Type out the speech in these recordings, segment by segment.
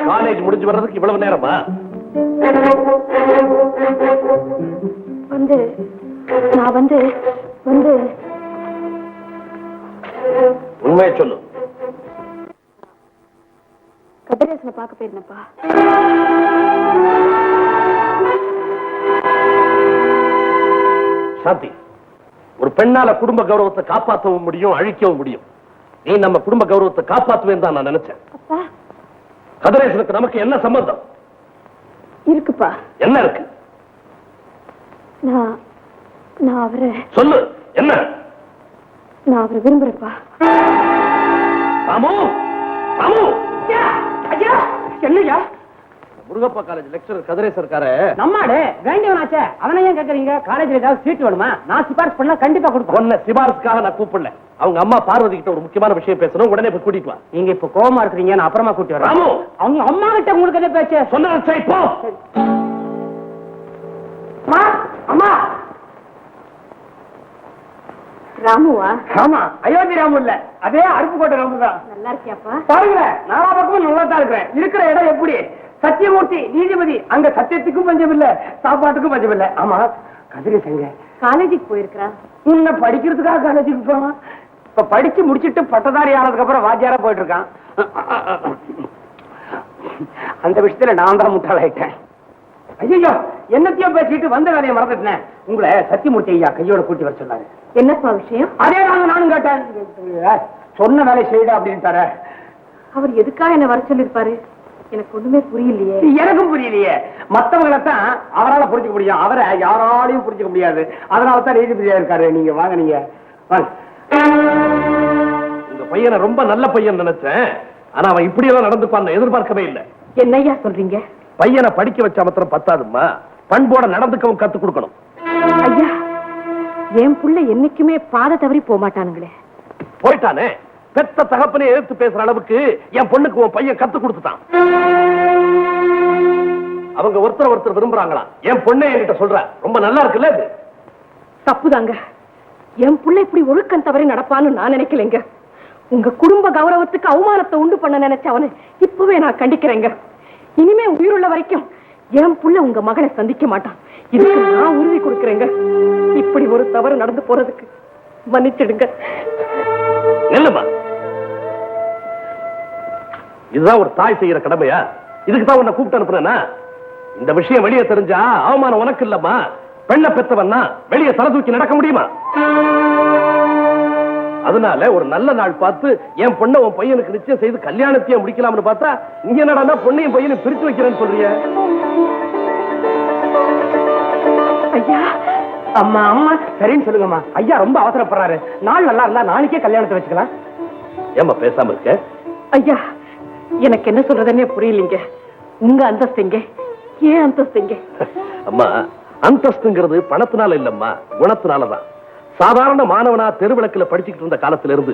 College முடிஞ்சு வர்றதுக்கு இவ்வளவு நேரமா? நான் வந்து உண்மையை சொல்லு. கதிரேசனை பார்க்க போயிருந்தப்பா. சாந்தி, ஒரு பெண்ணால குடும்ப கௌரவத்தை காப்பாற்றவும் முடியும், அழிக்கவும் முடியும். நீ நம்ம குடும்ப கௌரவத்தை காப்பாற்றுவேன் தான் நான் நினைச்சேன். கதிரேசனுக்கு நமக்கு என்ன சம்பந்தம் இருக்குப்பா? என்ன இருக்கு? நான் அவரை சொல்லு. என்ன? நான் அவரை விரும்புறேன்ப்பா. ராமு, ராமு. ஐயா, என்னையா? முருகப்பா காலேஜ் லெக்சரர் கதிரேசன் இருக்காரு. நம்மாடு வேண்டியவனாச்சே, அவனை ஏன் கேக்குறீங்க? காலேஜ்ல ஏதாவது சீட் வேணுமா? நான் சிபாரிசு பண்ணா கண்டிப்பா கொடுப்பேன். உன்னை சிபாரிசுக்காக நான் கூப்பிடல. அவங்க அம்மா பார்வதி கிட்ட ஒரு முக்கியமான விஷயம் பேசணும். உடனே போய் கூட்டிட்டு வா. நீங்க இப்ப கோவமா இருக்கிறீங்க, நான் அப்புறமா கூட்டி வரேன். ராமு, அவங்க அம்மா கிட்ட உங்களுக்கு என்ன பேச்சு? சொன்ன சரி போ. அம்மா, அம்மா. ராமுவா? ஆமா, அயோத்தி ராமு இல்ல, அதே அருப்புக்கோட்டை ராமு தான். நல்லா இருக்கியாப்பா? பாருங்க, நாலா பக்கமும் நல்லா தான் இருக்கிறேன். இருக்கிற இடம் எப்படி? சத்தியமூர்த்தி நீதிபதி, அங்க சத்தியத்துக்கும் பஞ்சம் இல்ல, சாப்பாட்டுக்கும் பஞ்சம் இல்ல. ஆமா, கதிரேசங்க காலேஜுக்கு போயிருக்கிறா. உன்னை படிக்கிறதுக்காக காலேஜுக்கு போவான். இப்ப படிச்சு முடிச்சிட்டு பட்டதாரி ஆனதுக்கு அப்புறம் வாத்தியாரா போயிட்டு இருக்கான். அந்த விஷயத்துல நான் தான் முட்டாளாயிட்டேன். ஐயோ, என்னத்தையும் பேசிட்டு வந்த வேலையை மறந்துட்டேன். உங்களை சத்தியமூர்த்தி ஐயா கையோட கூட்டி வர சொன்னாரு. என்னப்பா விஷயம்? அதே நானும் கேட்டேன். சொன்ன வேலை செய்யடா அப்படின்னு. அவர் எதுக்காக என்ன வர சொல்லிருப்பாரு? எனக்கு ஒண்ணுமே புரியலையே. எனக்கும் புரியலையே. மத்தவங்களைத்தான் அவரால் புரிஞ்சுக்க முடியும், அவரை யாராலையும் புரிஞ்சுக்க முடியாது. அதனாலதான் நீதிபதியா இருக்காரு. நீங்க வாங்க, நீங்க வாங்க. உங்க பையனை ரொம்ப நல்ல பையன் நினைச்சேன். ஆனா அவன் இப்படி எல்லாம் நடந்துப்பான்னு எதிர்பார்க்கவே இல்லை. என்னையா சொல்றீங்க? பையனை படிக்க வச்ச மாத்திரம் பத்தாதுமா, பண்போட நடந்துக்கவும் கத்து கொடுக்கணும். ஐயா, என் புள்ள என்னைக்குமே பாதை தவறி போக மாட்டானுங்களே. போயிட்டானே, பெத்த தகப்பனை எதிர்த்து பேசுற அளவுக்கு என் பொண்ணுக்கு உன் பையன் கத்து கொடுத்துட்டான். அவங்க ஒருத்தர் விரும்புறாங்களா? என் பொண்ணே என்கிட்ட சொல்ற. ரொம்ப நல்லா இருக்குல்ல இது? தப்புதாங்க. என் புள்ள இப்படி ஒழுக்கம் தவறி நடப்பான்னு நான் நினைக்கலைங்க. உங்க குடும்ப கௌரவத்துக்கு அவமானத்தை உண்டு பண்ண நினைச்ச அவனை இப்பவே நான் கண்டிக்கிறேங்க. இனிமே உயிருள்ள வரைக்கும் என் புள்ள உங்க மகனை சந்திக்க மாட்டான். இதுக்கு நான் உறுதி கொடுக்கிறேங்க. இப்படி ஒரு தவறு நடந்து போறதுக்கு மன்னிச்சிடுங்க. நெல்லுமா, இதுதான் ஒரு தாய் செய்யற கடமையா? இதுக்கு தான் உன்னை கூப்பிட்டு அனுப்புறேன்னா? இந்த விஷயம் வெளியே தெரிஞ்சா அவமானம் உனக்கு இல்லம்மா. பெண்ணை பெத்தவன்னா வெளியே தலை தூக்கி நடக்க முடியுமா? அதனால ஒரு நல்ல நாள் பார்த்து என் பொண்ணை உன் பையனுக்கு நிச்சயம் செய்து கல்யாணத்தையே முடிக்கலாம்னு பார்த்தா நீங்க என்னடா பொண்ணையும் பையனையும் பிரிச்சு வைக்கிறேன்னு சொல்றீங்க. ஐயா, அம்மா அம்மா சரின்னு சொல்லுங்கம்மா. ஐயா ரொம்ப அவசரப்படுறாரு. நாள் நல்லா இருந்தா நாளைக்கே கல்யாணத்தை வச்சுக்கலாம். ஏமா பேசாம இருக்க? ஐயா, எனக்கு என்ன சொல்றதுன்னே புரியலீங்க. உங்க அந்தஸ்துங்க, ஏன் அந்தஸ்துங்க? அம்மா, அந்தஸ்துங்கிறது பணத்தினால இல்லம்மா, குணத்தினாலதான். சாதாரண மாணவனா தெருவிளக்குல படிச்சுக்கிட்டு இருந்த காலத்துல இருந்து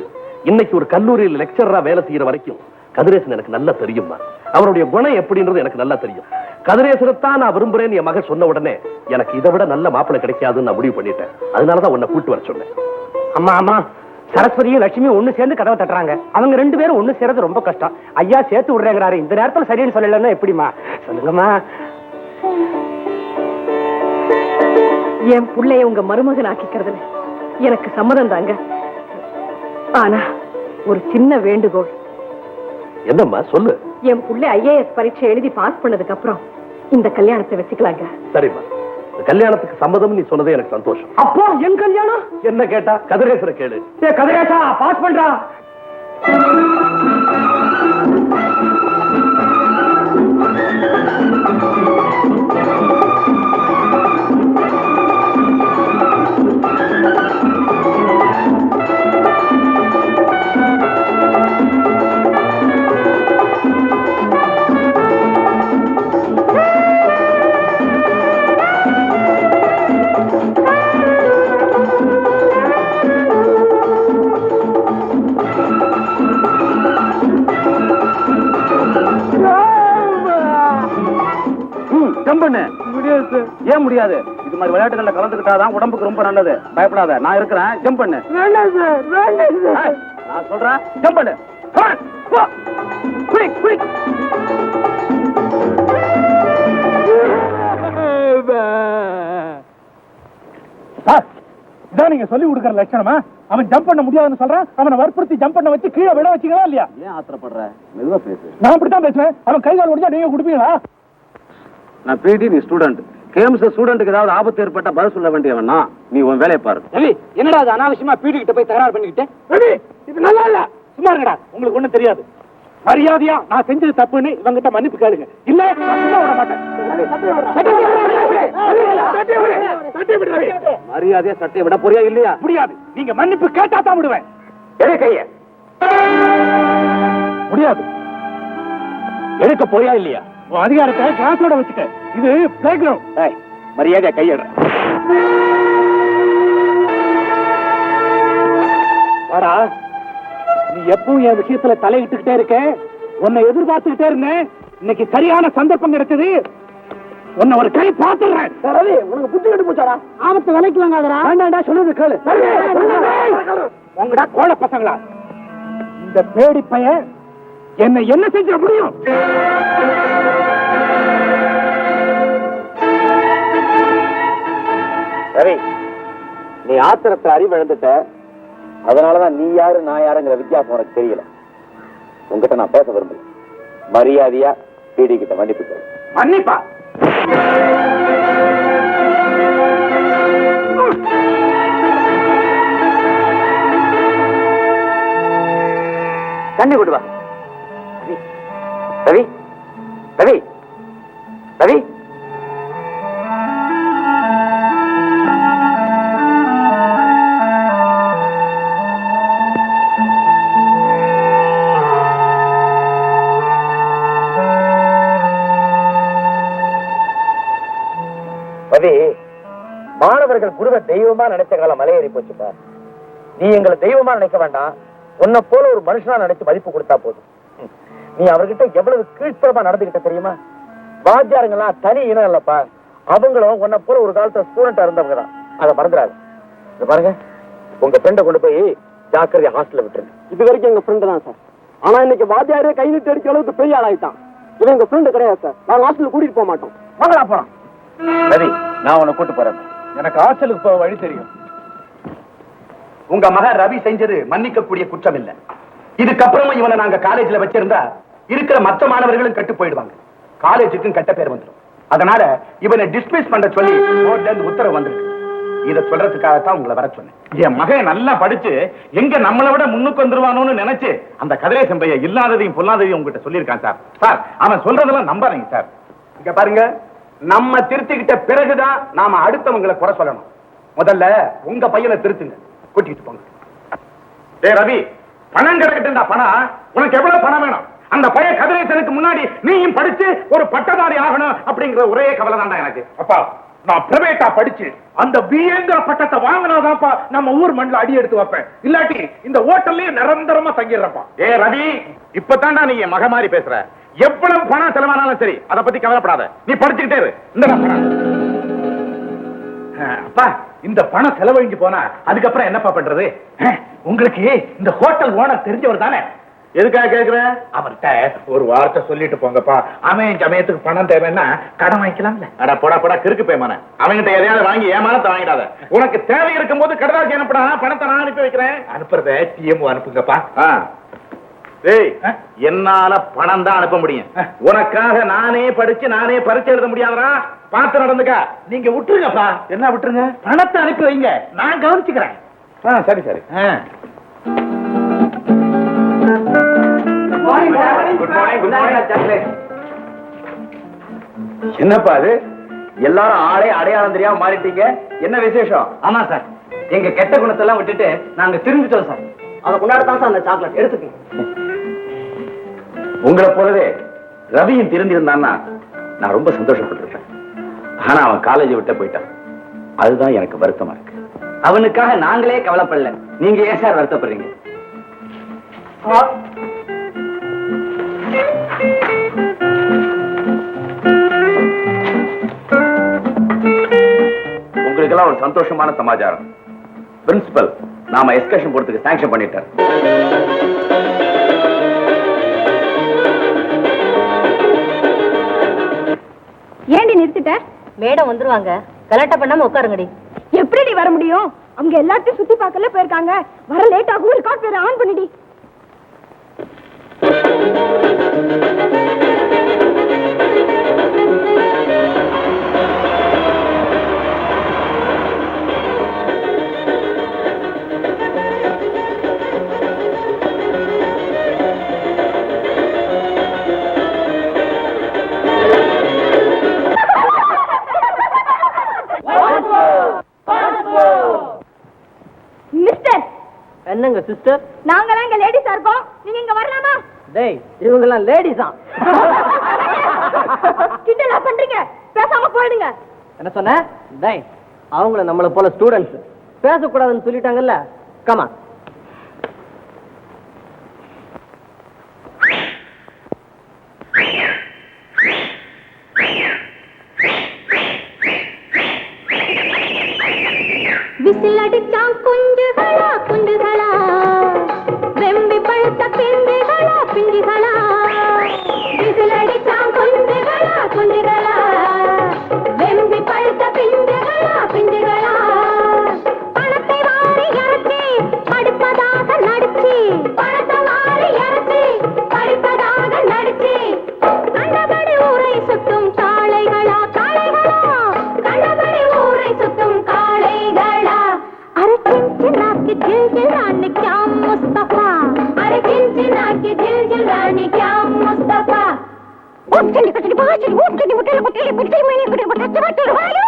இன்னைக்கு ஒரு கல்லூரியில் லெக்சரரா வேலை செய்யற வரைக்கும் கதிரேசன் எனக்கு நல்லா தெரியுமா. அவருடைய குணம் எப்படின்றது எனக்கு நல்லா தெரியும். கதிரேசனைத்தான் நான் விரும்புறேன்னு என் மகன் சொன்ன உடனே எனக்கு இதை விட நல்ல மாப்பிள்ளை கிடைக்காதுன்னு நான் முடிவு பண்ணிட்டேன். அதனாலதான் உன்னை கூட்டு வர சொன்னேன். அம்மா அம்மா, சரஸ்வதியும் லட்சுமியும் ஒண்ணு சேர்ந்து கதவை தட்டுறாங்க. அவங்க ரெண்டு பேரும் ஒண்ணு சேர்றது ரொம்ப கஷ்டம். ஐயா சேர்த்து விடுறேங்கிறாரு. இந்த நேரத்துல சரின்னு சொல்லலன்னா எப்படிமா? சொல்லுங்கம்மா. என் பிள்ளைய உங்க மருமகன் ஆக்கிக்கிறதுல எனக்கு சம்மதம் தாங்க. ஆனா ஒரு சின்ன வேண்டுகோள். என்னம்மா சொல்லு. என் புள்ள IAS பரீட்சை எழுதி பாஸ் பண்ணதுக்கு அப்புறம் இந்த கல்யாணத்தை வச்சுக்கலாங்க. சரிம்மா, கல்யாணத்துக்கு சம்மதம் நீ சொன்னதே எனக்கு சந்தோஷம். அப்போ என் கல்யாணம் என்ன கேட்டா கதிரேசரை கேளு. கதிரேசா பாஸ் பண்றா. ஏன் முடியாது? இது இது மாதிரி விளையாட்டுகள்ல கலந்துக்கிட்டாதான் உடம்புக்கு ரொம்ப நல்லது. பயப்படாத, நான் இருக்கிறேன். ஜம்ப் பண்ணு. வேண்டாம் சார், வேண்டாம் சார். நான் சொல்றேன், ஜம்ப் பண்ணு. Quick quick. சார், இதான் நீங்க சொல்லி கொடுக்கற லட்சணமா? அவன் ஜம்ப் பண்ண முடியாதுன்னு சொல்றான், அவனை வற்புறுத்தி ஜம்ப் பண்ண வச்சு கீழே விட வச்சுக்கலாம் இல்லையா? ஏன் ஆத்திரப்படுற? மெதுவா பேசு. நான் அப்படித்தான் பேசுவேன். அவன் கை கால் முடிஞ்சா நீங்க கொடுப்பீங்களா? நான் பிடி, நீ ஸ்டூடெண்ட். கேம்ஸ் ஸ்டூடெண்ட்டுக்கு ஏதாவது ஆபத்து ஏற்பட்டா பதில் சொல்ல வேண்டியவனா? நீ உன் வேலையை பாரு. ரவி, என்னடா அது அனாவசியமா பிடி கிட்ட போய் தகராறு பண்ணிக்கிட்டே? ரவி, இது நல்லா இல்ல. சும்மா இருங்கடா, உங்களுக்கு ஒண்ணும் தெரியாது. மரியாதையா நான் செஞ்சது தப்புன்னு இவங்கிட்ட மன்னிப்பு கேளுங்க. இல்ல நான் சும்மா விட மாட்டேன். மரியாதையா சட்டையை விட போறியா இல்லையா? முடியாது. நீங்க மன்னிப்பு கேட்டா தான் விடுவேன். எடு கைய. முடியாது. எடுக்க போறியா இல்லையா? உன் அதிகாரத்தை கிளாஸோட வச்சுக்க. இது பிளே கிரவுண்ட். மரியாதையா கையெடு. வாடா, நீ எப்பவும் என் விஷயத்துல தலையிட்டுக்கிட்டே இருக்க. உன்னை எதிர்பார்த்துக்கிட்டே இருந்தேன். இன்னைக்கு சரியான சந்தர்ப்பம் கிடைச்சது. உன்னை ஒரு கை பார்த்துடுறேன். ரவி, உனக்கு புத்தி கட்டு போச்சாடா? ஆபத்து விலைக்கு வாங்காதடா. வேண்டாம்டா, சொல்லுது கேளு. உங்கடா கோழ பசங்களா, இந்த பேடி பையன் என்னை என்ன செஞ்ச முடியும்? ரவி, நீ ஆத்திரத்தை அறிவிழந்துட்ட. அதனாலதான் நீ யாரு நான் யாருங்கிற வித்தியாசம் உனக்கு தெரியல. உங்ககிட்ட நான் பேச விரும்பல. மரியாதையா பிடி கிட்ட மன்னிப்பு கேளு. மன்னிப்பா? தண்ணி கொண்டு வா. ரவி, ரவி, ரவி. மாணவர்கள் குருவை தெய்வமா நினைச்ச காலம் மலையேறி போச்சுப்பா. நீ எங்களை தெய்வமா நினைக்க வேண்டாம். உன்னை போல ஒரு மனுஷனா நினைச்சு மதிப்பு கொடுத்தா போதும். நீ அவர்கிட்ட எவ்வளவு கீழ்த்தரமா நடந்துகிட்ட தெரியுமா? வாத்தியாருங்கெல்லாம் தனி இனம் இல்லப்பா. அவங்களும் உன்னை போல ஒரு காலத்துல ஸ்டூடெண்டா இருந்தவங்க தான். அதை மறந்துடாது. பாருங்க, உங்க ஃப்ரெண்டை கொண்டு போய் ஜாக்கிரதையா ஹாஸ்டல்ல விட்டுருங்க. இது வரைக்கும் எங்க ஃப்ரெண்டு தான் சார். ஆனா இன்னைக்கு வாத்தியாரே கை நீட்டு அடிக்க அளவுக்கு பெரிய ஆளாயிட்டான். இவன் எங்க ஃப்ரெண்டு கிடையாது சார். நாங்க ஹாஸ்டலுக்கு கூட்டிட்டு போக மாட்டோம். வாங்களா போறோம். ரவி, நான் உன்னை கூட்டு போறேன். எனக்கு ஹாஸ்டலுக்கு போக வழி தெரியும். உங்க மகன் ரவி செஞ்சது மன்னிக்கக்கூடிய குற்றம் இல்ல. இதுக்கப்புறமும் இவனை நாங்க காலேஜ்ல வச்சிருந்தா இருக்கிற மற்ற மாணவர்களும் கட்டு போயிடுவாங்க. காலேஜுக்கும் கெட்ட பேர் வந்துடும். அதனால இவனை டிஸ்மிஸ் பண்ண சொல்லி போர்ட்ல இருந்து உத்தரவு வந்திருக்கு. இத சொல்றதுக்காகத்தான் உங்களை வர சொன்னேன். என் மகன் நல்லா படிச்சு எங்க நம்மளை விட முன்னுக்கு வந்துருவானோன்னு நினைச்சு அந்த கதிரேசன் பையன் இல்லாததையும் பொல்லாததையும் உங்ககிட்ட சொல்லியிருக்கான் சார். சார், அவன் சொல்றதெல்லாம் நம்பாதீங்க சார். இங்க பாருங்க, நம்ம திருத்திக்கிட்ட பிறகுதான் நாம அடுத்தவங்களை குறை சொல்லணும். முதல்ல உங்க பையனை திருத்துங்க, கூட்டிட்டு போங்க. டேய் ரவி, பணம் கிடைக்கட்டும்டா. பணம் உனக்கு எவ்வளவு பணம் வேணும்? அந்த பையன் கதிரேசனுக்கு முன்னாடி நீயும் படிச்சு ஒரு பட்டதாரி ஆகணும் அப்படிங்கிற ஒரே கவலை தான்டா எனக்கு. அப்பா, நான் பிரைவேட்டா படிச்சு அந்த பிஏங்கிற பட்டத்தை வாங்கினாதான்ப்பா நம்ம ஊர் மண்ணில் அடி எடுத்து வைப்பேன். இல்லாட்டி இந்த ஹோட்டல்லயே நிரந்தரமா தங்கிடுறப்பா. ஏ ரவி, இப்பதான்டா நீ என் மக மாதிரி பேசுற. எவ்வளவு பணம் செலவானாலும் சரி, அதை பத்தி கவலைப்படாத. நீ படிச்சுக்கிட்டே இரு. இந்த பணம் அப்பா, இந்த பணம் செலவழிஞ்சு போனா அதுக்கப்புறம் என்னப்பா பண்றது? உங்களுக்கு இந்த ஹோட்டல் ஓனர் தெரிஞ்சவர் தானே? எதுக்காக கேக்குறேன்? அவர்கிட்ட ஒரு வார்த்தை சொல்லிட்டு போங்கப்பா. அவன் சமயத்துக்கு பணம் தேவைன்னா கடன் வாங்கிக்கலாம்ல. அட போடா போடா, கிறுக்கு பேமான. அவன்கிட்ட எதையாவது வாங்கி ஏமானத்தை வாங்கிடாத. உனக்கு தேவை இருக்கும் போது கடதாசி அனுப்பினா பணத்தை நான் அனுப்பி வைக்கிறேன். அனுப்புறத டிஎம் அனுப்புங்கப்பா. ஏய், என்னால பணம் தான் அனுப்ப முடியும். உனக்காக நானே படிச்சு நானே பரீட்சை எழுத முடியாதா? பார்த்து நடந்துக்க. நீங்க விட்டுருங்கப்பா. என்ன விட்டுருங்க? பணத்தை அனுப்பி வைங்க, நான் கவனிச்சுக்கிறேன். சரி சரி. என்னப்பா அது? எல்லாரும் ஆளே அடையாளம் தெரியாம மாறிட்டீங்க. என்ன விசேஷம்? ஆமா சார், எங்க கெட்ட குணத்தெல்லாம் விட்டுட்டு நாங்க திரும்பிட்டோம் சார். அதை கொண்டாடத்தான் சார் அந்த சாக்லேட் எடுத்துக்கோங்க. உங்களை போலவே ரவியும் திருந்திருந்தான்னா நான் ரொம்ப சந்தோஷப்பட்டிருப்பேன். ஆனா அவன் காலேஜ் விட்டு போயிட்டான். அதுதான் எனக்கு வருத்தமா இருக்கு. அவனுக்காக நாங்களே கவலைப்படல, நீங்க ஏன் சார் வருத்தப்படுறீங்க? எங்களுக்கெல்லாம் ஒரு சந்தோஷமான சமாச்சாரம். பிரின்சிபல் நாம எஸ்கர்ஷன் போறதுக்கு சாங்ஷன் பண்ணிட்டார். ஏண்டி நிறுத்திட்ட? மேடம் வந்துருவாங்க, கலாட்டா பண்ணாம உட்காருங்கடி. எப்படி வர முடியும்? அவங்க எல்லாத்தையும் சுத்தி பார்க்கல போயிருக்காங்க. வர லேட் ஆகும். ரெக்கார்ட் பேர் ஆன் பண்ணிடி. மிஸ்டர், என்னங்க சிஸ்டர்? நாங்கலாம் இங்க லேடிஸா இருக்கோம். நீங்க இங்க வரலாமா? டேய், இவங்க எல்லாம் லேடிஸா? கிண்டலா பண்றீங்க? பேசாம போயிடுங்க. என்ன சொன்ன? டேய், அவங்கள நம்மள போல ஸ்டூடண்ட்ஸ் பேசக்கூடாதுன்னு சொல்லிட்டாங்கல்ல. கமா. விசில் அடிச்சான் குஞ்சுகளா குஞ்சுகளா, வெம்பி பழுத்த பிஞ்சுகளா பிஞ்சுகளா. விசில் அடிச்சான் குஞ்சுகளா குஞ்சுகளா, வெம்பி பழுத்த பிஞ்சுகளா பிஞ்சுகளா. பணத்தை வாரி இறச்சி படிப்பதாக நடிச்சு, பணத்தை வாரி இறச்சி படிப்பதாக நடிச்சு, கண்டபடி ஊரை சுத்தும் காளைகளா காளைகளா, கண்டபடி ஊரை சுத்தும் காளைகளா. अरे चिंचिना की जिलजिल रानी क्या मुस्तफा, अरे चिंचिना की जिलजिल रानी क्या मुस्तफा. उठली कटली बाजरी उठली मुठली मुठली मुठली मैंने कुछ बता चल वालो.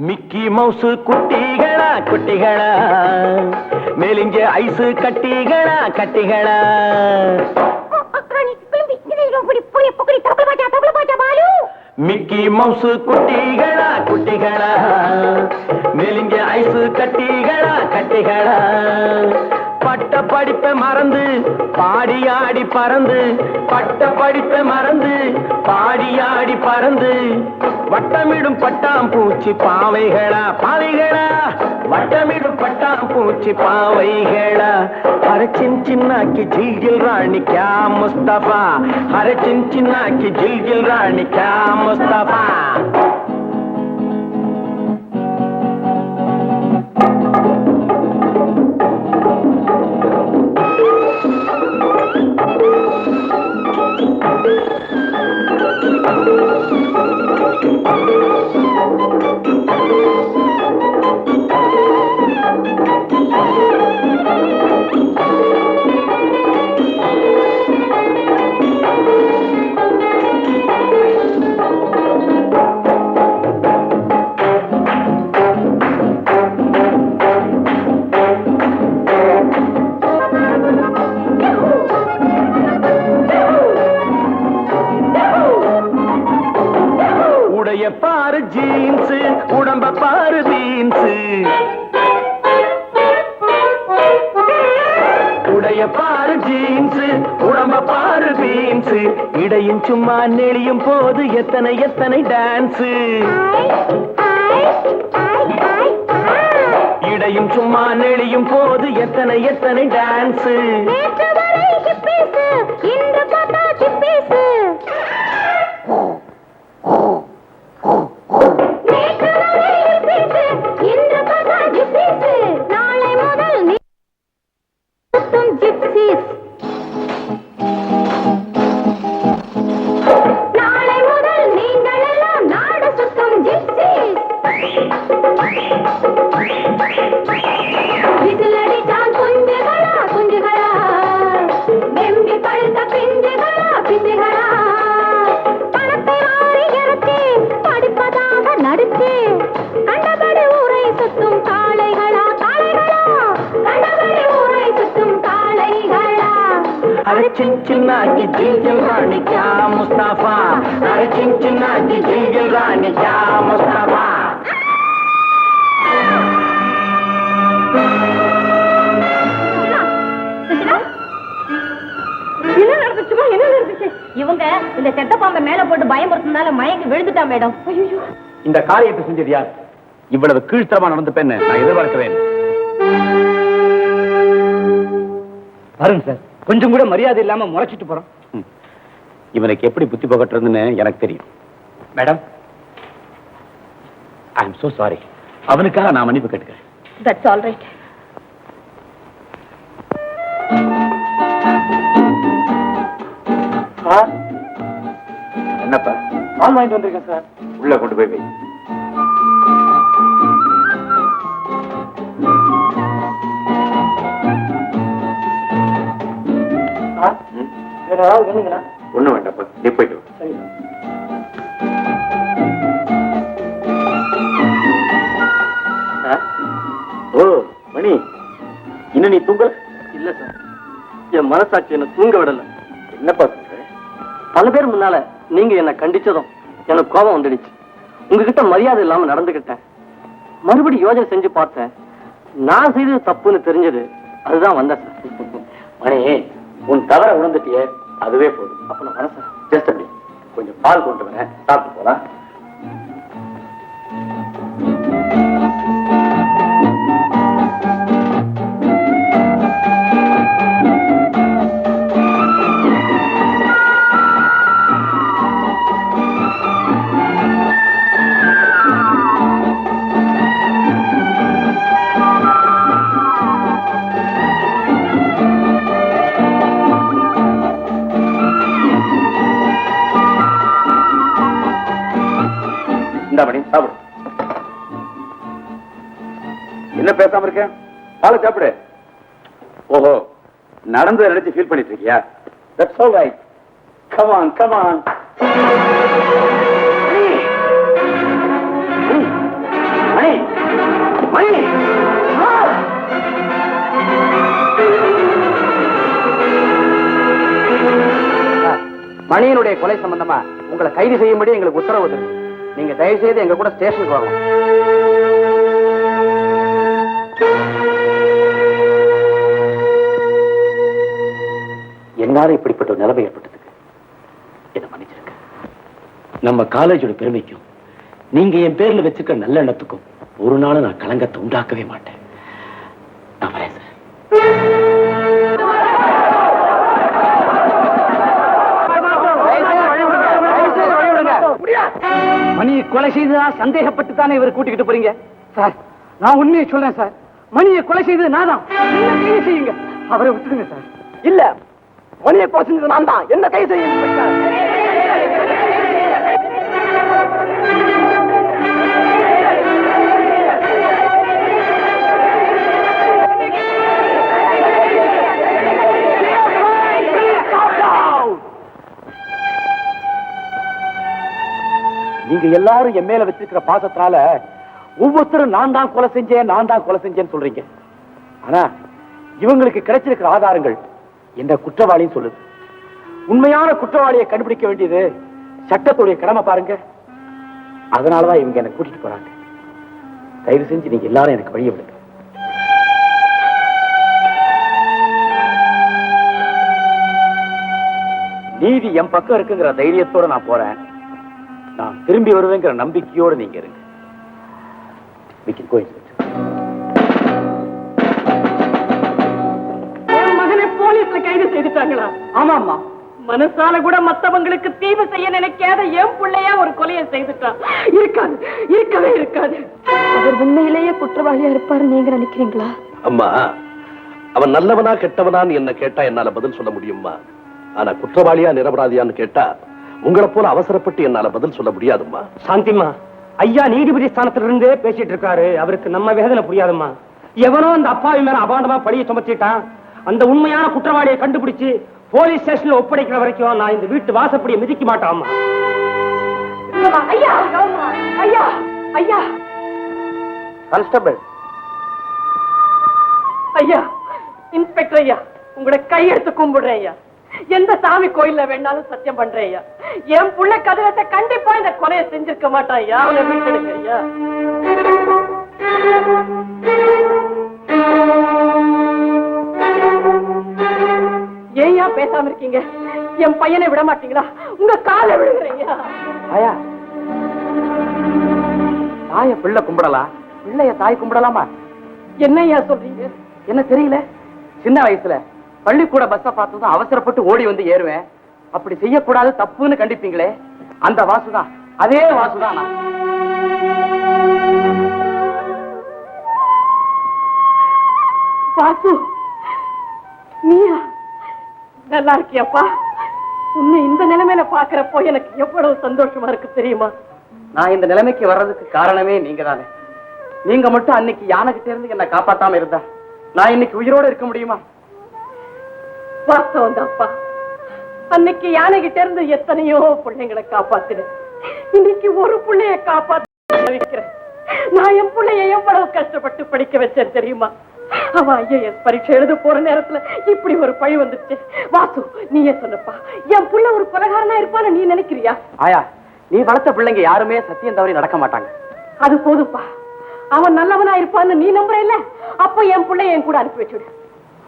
மிக்கி மவுஸ் குட்டிகளா குட்டிகளா, மேலிங்க ஐஸ் கட்டிகளா கட்டிகளா. அக்கறானி குளிம்பி இதில புடி புடி புடி தபல பாஜா வாலு. மிக்கி மவுஸ் குட்டிகளா குட்டிகளா, மேலிங்க ஐஸ் கட்டிகளா கட்டிகளா. பட்ட படிப்பை மறந்து பாடி ஆடி பறந்து, பட்ட படிப்பை மறந்து பாடி ஆடி பறந்து, வட்டமிடும் பட்டாம்பூச்சி பாவைகளா பாவைகளா, வட்டமிடும் பட்டாம்பூச்சி பாவைகளா. हर चिन्ना की झिलझिल रानी क्या मुस्तफा, हर चिन्ना की झिलझिल रानी क्या मुस्तफा. உடைய பாரு ஜீன்ஸ், உடம்ப பாரு பீன்ஸ், உடைய பாரு ஜீன்ஸ், உடம்ப பாரு பீன்ஸ். இடையும் சும்மா நெளியும் போது எத்தனை எத்தனை டான்ஸ், இடையும் சும்மா நெளியும் போது எத்தனை எத்தனை டான்ஸ். நாளை முதல் நீ ஜிப்சிஸ், நாளை முதல் நீங்கள் எல்லாம் நாடு சுத்தும் ஜிப்சிஸ். விசிலடிச்சான் குஞ்சுகளா குஞ்சுகளா, வெம்பி பழுத்த பிஞ்சுகளா பிஞ்சுகளா. பணத்தை வாரி இறச்சி படிப்பதாக நடிச்சு, கண்டபடி ஊரை சுத்தும் காளைகளா காளைகளா, கண்டபடி ஊரை சுத்தும் காளைகளா. अरे चिन्ना की झिलझिल रानी क्या मुस्तफा, अरे चिन्ना की झिलझिल रानी क्या मुस्तफा. என்ன நடந்துச்சுமா? என்ன நடந்துச்சு? இவங்க இந்த செத்த பாம்பை மேல போட்டு பயமுறுத்தினால மயங்கி விழுந்துட்டா மேடம். இந்த காரியத்தை செஞ்சது யார்? இவ்வளவு கீழ்த்தரமா நடந்துப்பேன்னு நான் எதிர்பார்க்கவே இல்லை. பாருங்க சார், கொஞ்சம் கூட மரியாதை இல்லாம முறைச்சிட்டு போறோம். இவனுக்கு எப்படி புத்தி புகட்டுறதுன்னு எனக்கு தெரியும். Madam, I am so sorry. அவனுக்காக நான் மன்னிப்பு கேட்டுக்கிறேன். That's all right. என்னப்பா? பால் வாங்கிட்டு வந்திருக்கேன் சார். உள்ள கொண்டு போய் வை. வேற ஏதாவது வேணுங்களா? ஒண்ணும் வேண்டாப்பா, நீ போயிட்டு வா. சரி. ஓ மணி, இன்னும் நீ தூங்கல? இல்ல சார், என் மனசாட்சி என்ன தூங்க விடல. என்னப்பா சொல்ற? பல பேர் முன்னால நீங்க என்ன கண்டிச்சதும் எனக்கு கோபம் வந்துடுச்சு. உங்ககிட்ட மரியாதை இல்லாம நடந்துகிட்டேன். மறுபடி யோசனை செஞ்சு பார்த்தேன். நான் செய்தது தப்புன்னு தெரிஞ்சது. அதுதான் வந்தேன் சார். மணி, உன் தவற உணர்ந்துட்டியே, அதுவே போதும். அப்ப நான் வரேன் சார். ஜஸ்ட் அப்படி கொஞ்சம் பால் கொண்டு வரேன், சாப்பிட்டு போலாம். மணி, சாப்பிடு. என்ன பேசாம இருக்க? பாலை சாப்பிடு. ஓஹோ, நடந்ததை நினைச்சு ஃபீல் பண்ணிட்டு இருக்கியா? That's all right. Come on, come on. மணி, மணி, மணி. மணியினுடைய கொலை சம்பந்தமா உங்களை கைது செய்யும்படி எங்களுக்கு உத்தரவு இருக்கு. நீங்க தயவு செய்து எங்க கூட ஸ்டேஷனுக்கு வரணும். என்னால இப்படிப்பட்ட ஒரு நிலைமை ஏற்பட்டதுக்கு என்ன மன்னிச்சிருக்க. நம்ம காலேஜோட பெருமைக்கும் நீங்க என் பேர்ல வச்சுக்க நல்ல எண்ணத்துக்கும் ஒரு நாள் நான் களங்கத்தை உண்டாக்கவே மாட்டேன். நான் வரேன் சார். மணியை கொலை செய்ததா சந்தேகப்பட்டு தானே இவர் கூட்டிக்கிட்டு போறீங்க? சார், நான் உண்மையை சொல்றேன் சார். மணியை கொலை செய்தது நான் தான். என்ன கைது செய்யுங்க. அவரை விட்டுடுங்க சார். இல்ல, மணியை கொலை செஞ்சது நான் தான். என்ன கைது செய்யுங்க. நீங்க எல்லாரும் என் மேல வச்சிருக்கிற பாசத்தினால ஒவ்வொருத்தரும் நான் தான் கொலை செஞ்சேன்னு சொல்றீங்க. ஆனா இவங்களுக்கு கிடைச்சிருக்கிற ஆதாரங்கள் என்ன குற்றவாளின்னு சொல்லுது. உண்மையான குற்றவாளியை கண்டுபிடிக்க வேண்டியது சட்டத்துடைய கடமை பாருங்க. அதனாலதான் இவங்க என்ன கூட்டிட்டு போறாங்க. தயவு செஞ்சு நீங்க எல்லாரும் எனக்கு வழியை விடுங்க. நீதி என் பக்கம் இருக்குங்கிற தைரியத்தோட நான் போறேன். நான் திரும்பி வருவேங்கிற நம்பிக்கையோடு நீங்க இருங்க. என் மகனை போலீஸ்ல கைது செய்துட்டாங்களா? ஆமாமா. மனசால கூட மத்தவங்களுக்கு தீவு செய்ய நினைக்காத என் பிள்ளையா ஒரு கொலையை செய்துட்டான். இருக்காது, இருக்கவே இருக்காது. அவர் உண்மையிலேயே குற்றவாளியா இருப்பாரு நீங்க நினைக்கிறீங்களா? அம்மா, அவன் நல்லவனா கெட்டவனான்னு என்ன கேட்டா என்னால பதில் சொல்ல முடியுமா? ஆனா குற்றவாளியா நிரபராதியான்னு கேட்டா உங்களை போல அவசரப்பட்டு என்னால பதில் சொல்ல முடியாதும்மா. சாந்திமா, ஐயா நீதிபதி ஸ்தானத்துல இருந்தே பேசிட்டு இருக்காரு. அவருக்கு நம்ம வேதனை புரியாதுமா. எவனோ அந்த அப்பாவி மேல அபாண்டமா பழிய சுமத்திட்டான். அந்த உண்மையான குற்றவாளியை கண்டுபிடிச்சு போலீஸ் ஸ்டேஷன்ல ஒப்படைக்கிற வரைக்கும் நான் இந்த வீட்டு வாசப்படியை மிதிக்க மாட்டாமா. ஐயா, ஐயா, ஐயா, கான்ஸ்டபிள் ஐயா, இன்ஸ்பெக்டர் ஐயா, உங்களோட கையெடுத்து கும்பிடுறேன் ஐயா. எந்த சாமி கோயில்ல வேணாலும் சத்தியம் பண்றேன் ஐயா. என் புள்ள கதிரத்தை கண்டிப்பா இந்த கொலையை செஞ்சிருக்க மாட்டான் ஐயா. அவனை விட்டுடுங்க ஐயா. ஏயா பேசாம இருக்கீங்க? என் பையனை விட மாட்டீங்களா? உங்க காலை விடுகிறேன் ஐயா. ஆயா, தாய பிள்ளை கும்பிடலாம். பிள்ளைய தாய் கும்பிடலாமா? என்னையா சொல்றீங்க? என்ன தெரியல, சின்ன வயசுல பள்ளிக்கூட பஸ்ஸ பார்த்ததும் அவசரப்பட்டு ஓடி வந்து ஏறுவேன். அப்படி செய்யக்கூடாது, தப்புன்னு கண்டிப்பீங்களே, அந்த வாசுதான், அதே வாசுதான் நான். வாசு, நீயா? நல்லா இருக்கியாப்பா? உன்னை இந்த நிலைமையில பாக்குறப்போ எனக்கு எவ்வளவு சந்தோஷமா இருக்கு தெரியுமா? நான் இந்த நிலைமைக்கு வர்றதுக்கு காரணமே நீங்க தானே. நீங்க மட்டும் அன்னைக்கு யானைகிட்ட இருந்து என்ன காப்பாத்தாம இருந்தா நான் இன்னைக்கு உயிரோட இருக்க முடியுமா? வாஸ்தவம் தான்ப்பா. அன்னைக்கு யானைகிட்ட இருந்து எத்தனையோ பிள்ளைங்களை காப்பாத்தினேன். இன்னைக்கு ஒரு பிள்ளைய காப்பாத்த நான் என் பிள்ளைய எவ்வளவு கஷ்டப்பட்டு படிக்க வச்சேன் தெரியுமா? அவன் IAS பரீட்சை எழுத போற நேரத்துல இப்படி ஒரு பழி வந்துச்சு. வாசு, நீயே சொல்லப்பா, என் புள்ள ஒரு கொலைகாரனா இருப்பான்னு நீ நினைக்கிறியா? ஆயா, நீ வளர்த்த பிள்ளைங்க யாருமே சத்தியம் தவறி நடக்க மாட்டாங்க. அது போதுப்பா. அவன் நல்லவனா இருப்பான்னு நீ நம்புற இல்ல? அப்ப என் பிள்ளைய என் கூட அனுப்பி வச்சுடு.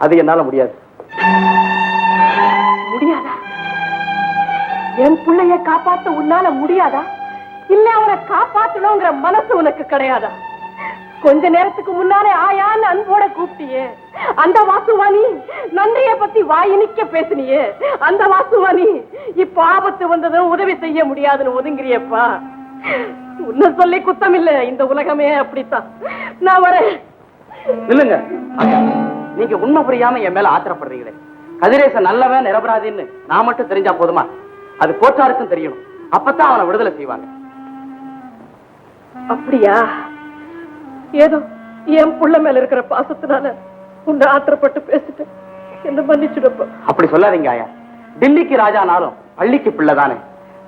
அது என்னால முடியாது. முடியாதா? என் பிள்ளைய காப்பாத்த உன்னால முடியாதா? இல்ல அவனை காப்பாத்தணுங்கிற மனசு உனக்கு கிடையாதா? கொஞ்ச நேரத்துக்கு முன்னாலே ஆயான்னு அன்போட கூப்பிட்டியே, அந்த வாசுவாணி நன்றிய பத்தி வாயினிக்க பேசினியே, அந்த வாசுவாணி இப்ப ஆபத்து வந்ததும் உதவி செய்ய முடியாதுன்னு ஒதுங்கிறியப்பா. உன்ன சொல்லி குத்தம் இல்ல, இந்த உலகமே அப்படித்தான். நான் வரேன். இல்லங்க, நீங்க உண்மை புரியாம என் மேல ஆத்திரப்படுறீங்களே. கதிரேசன் நல்லவன் நிரபராதின்னு நான் மட்டும் தெரிஞ்சா போதுமா? அது கோட்டாருக்கும் தெரியணும். அப்பதான் அவனை விடுதலை செய்வாங்க. அப்படியா? ஏதோ என் புள்ள மேல இருக்கிற பாசத்தினால உன்னை ஆத்திரப்பட்டு பேசிட்டேன். என்ன மன்னிச்சுடப்பா. அப்படி சொல்லாதீங்க ஆயா. டில்லிக்கு ராஜானாலும் பள்ளிக்கு பிள்ளை தானே.